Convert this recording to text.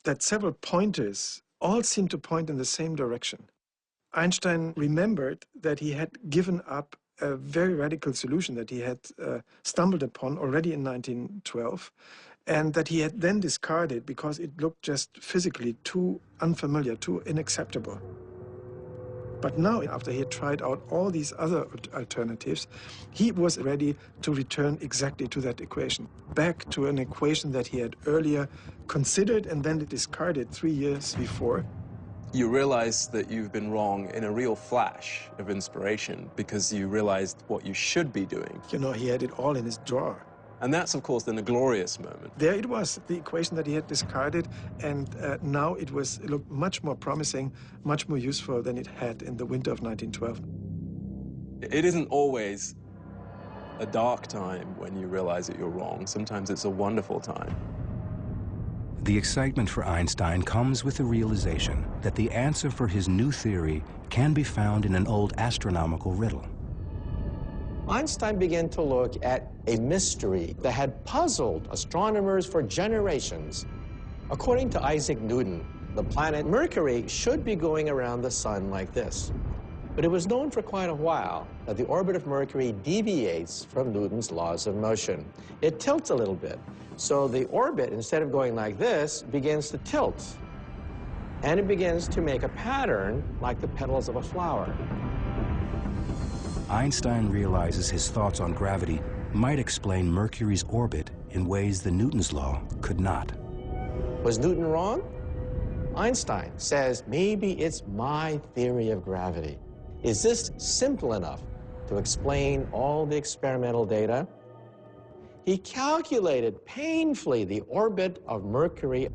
that several pointers all seemed to point in the same direction. Einstein remembered that he had given up a very radical solution that he had stumbled upon already in 1912, and that he had then discarded because it looked just physically too unfamiliar, too unacceptable. But now, after he had tried out all these other alternatives, he was ready to return exactly to that equation, back to an equation that he had earlier considered and then discarded 3 years before. You realize that you've been wrong in a real flash of inspiration because you realized what you should be doing. You know, he had it all in his drawer. And that's, of course, then a glorious moment. There it was, the equation that he had discarded, and now it looked much more promising, much more useful than it had in the winter of 1912. It isn't always a dark time when you realize that you're wrong. Sometimes it's a wonderful time. The excitement for Einstein comes with the realization that the answer for his new theory can be found in an old astronomical riddle. Einstein began to look at a mystery that had puzzled astronomers for generations. According to Isaac Newton, the planet Mercury should be going around the sun like this. But it was known for quite a while that the orbit of Mercury deviates from Newton's laws of motion. It tilts a little bit. So the orbit, instead of going like this, begins to tilt. And it begins to make a pattern like the petals of a flower. Einstein realizes his thoughts on gravity might explain Mercury's orbit in ways the Newton's law could not. Was Newton wrong? Einstein says, maybe it's my theory of gravity. Is this simple enough to explain all the experimental data? He calculated painfully the orbit of Mercury